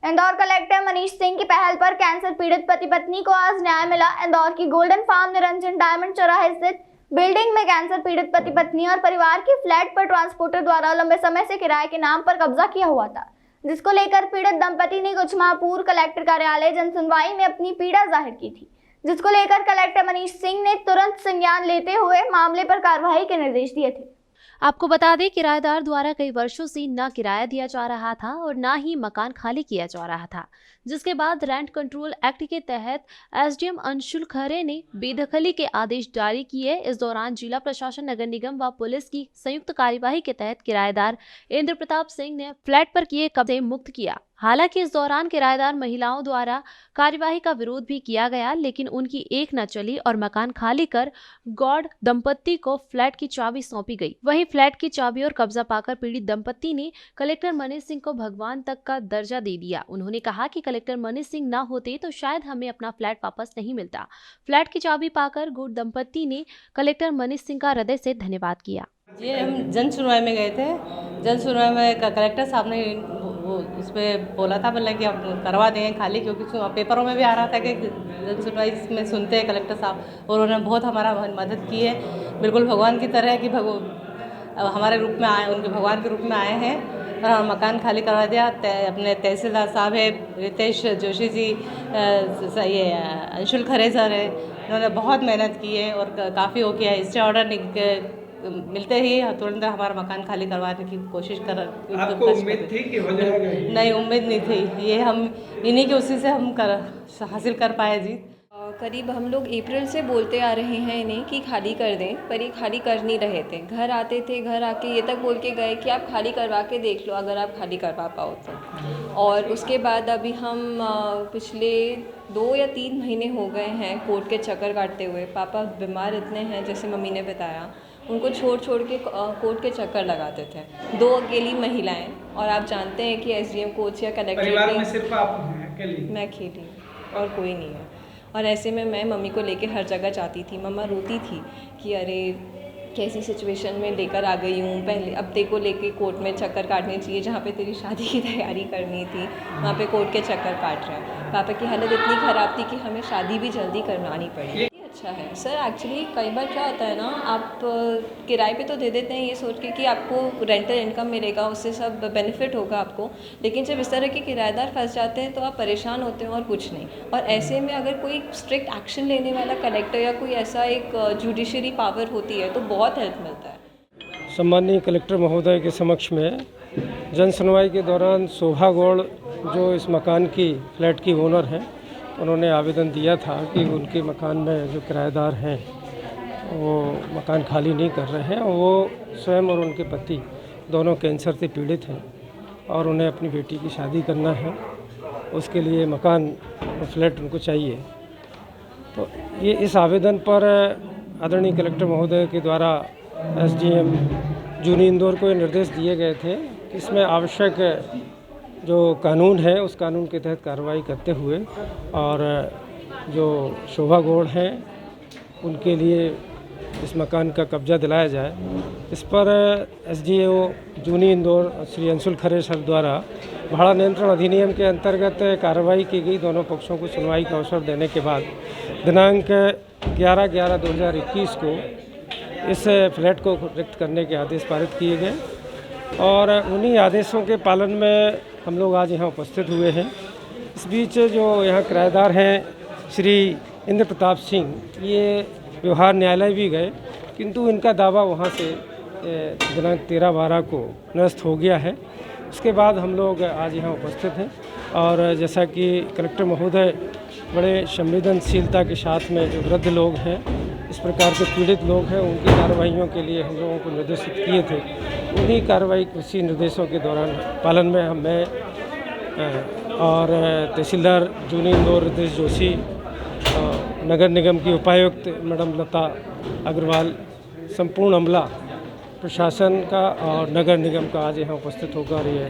Indore collector Manish Singh की पहल पर कैंसर पीड़ित पति पत्नी को आज न्याय मिला। इंदौर की गोल्डन फार्म निरंजन डायमंड चौराहे स्थित बिल्डिंग में कैंसर पीड़ित पति पत्नी और परिवार के फ्लैट पर ट्रांसपोर्टर द्वारा लंबे समय से किराए के नाम पर कब्जा किया हुआ था, जिसको लेकर पीड़ित दंपति ने कुछ माह पूर्व कलेक्टर कार्यालय जनसुनवाई में अपनी पीड़ा जाहिर की थी, जिसको लेकर कलेक्टर मनीष सिंह ने तुरंत संज्ञान लेते हुए मामले पर कार्रवाई के निर्देश दिए थे। आपको बता दें, किराएदार द्वारा कई वर्षों से न किराया दिया जा रहा था और न ही मकान खाली किया जा रहा था, जिसके बाद रेंट कंट्रोल एक्ट के तहत एसडीएम अंशुल खरे ने बेदखली के आदेश जारी किए। इस दौरान जिला प्रशासन, नगर निगम व पुलिस की संयुक्त कार्यवाही के तहत किराएदार इंद्र प्रताप सिंह ने फ्लैट पर किए कब्जे मुक्त किया। हालांकि इस दौरान किराएदार महिलाओं द्वारा कार्यवाही का विरोध भी किया गया, लेकिन उनकी एक न चली और मकान खाली कर गौड़ दंपत्ति को फ्लैट की चाबी सौंपी गई। वहीं फ्लैट की चाबी और कब्जा पाकर पीड़ित दंपत्ति ने कलेक्टर मनीष सिंह को भगवान तक का दर्जा दे दिया। उन्होंने कहा कि कलेक्टर मनीष सिंह न होते तो शायद हमें अपना फ्लैट वापस नहीं मिलता। फ्लैट की चाबी पाकर गौड़ दंपत्ति ने कलेक्टर मनीष सिंह का हृदय से धन्यवाद किया। ये हम जन सुनवाई में गए थे। जन सुनवाई में कलेक्टर साहब ने वो उस पर बोला था, बोला कि हम करवा देंगे खाली, क्योंकि पेपरों में भी आ रहा था कि जन सुनवाई में सुनते हैं कलेक्टर साहब, और उन्होंने बहुत हमारा मदद की है। बिल्कुल भगवान की तरह कि हमारे रूप में आए, उनके भगवान के रूप में आए हैं और हम मकान खाली करवा दिया। अपने तहसीलदार साहब है रितेश जोशी जी, ये अंशुल खरे सर है, उन्होंने बहुत मेहनत की है और काफ़ी हो किया है। स्टे ऑर्डर मिलते ही तुरंत हमारा मकान खाली करवाने की कोशिश कर। आपको उम्मीद थी कि हो जाएगा? नहीं, उम्मीद नहीं थी। ये हम इन्हीं की उसी से हम हासिल कर पाए जी। करीब हम लोग अप्रैल से बोलते आ रहे हैं इन्हें कि खाली कर दें, पर ये खाली कर नहीं रहे थे। घर आते थे, घर आके ये तक बोल के गए कि आप खाली करवा के देख लो, अगर आप खाली करवा पाओ तो। और उसके बाद अभी हम पिछले 2 या 3 महीने हो गए हैं कोर्ट के चक्कर काटते हुए। पापा बीमार इतने हैं, जैसे मम्मी ने बताया, उनको छोड़ के कोर्ट के चक्कर लगाते थे। 2 अकेली महिलाएं, और आप जानते हैं कि एसडीएम कोच या कलेक्टर परिवार में सिर्फ आप हैं अकेली? मैं अकेली और कोई नहीं है। और ऐसे में मैं मम्मी को लेके हर जगह जाती थी। मम्मा रोती थी कि अरे कैसी सिचुएशन में लेकर आ गई हूँ, पहले अब तेरे को लेके कोर्ट में चक्कर काटने चाहिए, जहाँ पे तेरी शादी की तैयारी करनी थी वहाँ पे कोर्ट के चक्कर काट रहे हैं। पापा की हालत इतनी ख़राब थी कि हमें शादी भी जल्दी करवानी पड़ी। अच्छा है सर, एक्चुअली कई बार क्या होता है ना, आप किराए पे तो दे देते हैं ये सोच के कि आपको रेंटल इनकम मिलेगा, उससे सब बेनिफिट होगा आपको, लेकिन जब इस तरह के किराएदार फंस जाते हैं तो आप परेशान होते हैं और कुछ नहीं। और ऐसे में अगर कोई स्ट्रिक्ट एक्शन लेने वाला कलेक्टर या कोई ऐसा एक जुडिशरी पावर होती है तो बहुत हेल्प मिलता है। सम्माननीय कलेक्टर महोदय के समक्ष में जन सुनवाई के दौरान शोभा गौड़, जो इस मकान की फ्लैट की ओनर हैं, उन्होंने आवेदन दिया था कि उनके मकान में जो किराएदार हैं वो मकान खाली नहीं कर रहे हैं। वो स्वयं और उनके पति दोनों कैंसर से पीड़ित हैं और उन्हें अपनी बेटी की शादी करना है, उसके लिए मकान और फ्लैट उनको चाहिए। तो ये इस आवेदन पर आदरणीय कलेक्टर महोदय के द्वारा एसडीएम जूनी इंदौर को निर्देश दिए गए थे कि इसमें आवश्यक जो कानून है उस कानून के तहत कार्रवाई करते हुए और जो शोभा गौड़ हैं उनके लिए इस मकान का कब्जा दिलाया जाए। इस पर एसडीओ जूनी इंदौर श्री अंशुल खरे सर द्वारा भाड़ा नियंत्रण अधिनियम के अंतर्गत कार्रवाई की गई। दोनों पक्षों को सुनवाई का अवसर देने के बाद दिनांक 11/11/2021 को इस फ्लैट को रिक्त करने के आदेश पारित किए गए और उन्हीं आदेशों के पालन में हम लोग आज यहाँ उपस्थित हुए हैं। इस बीच जो यहाँ किराएदार हैं श्री इंद्र प्रताप सिंह, ये व्यवहार न्यायालय भी गए, किंतु इनका दावा वहाँ से दिनांक 13/12 को निरस्त हो गया है। उसके बाद हम लोग आज यहाँ उपस्थित हैं और जैसा कि कलेक्टर महोदय बड़े संवेदनशीलता के साथ में जो वृद्ध लोग हैं, इस प्रकार के पीड़ित लोग हैं, उनकी कार्रवाइयों के लिए हम लोगों को निर्देशित किए थे। उन्हीं कार्रवाई कृषि निर्देशों के दौरान पालन में मैं और तहसीलदार जूनी इंदौर रितेश जोशी, नगर निगम की उपायुक्त मैडम लता अग्रवाल, संपूर्ण अमला प्रशासन का और नगर निगम का आज यहाँ उपस्थित होकर ये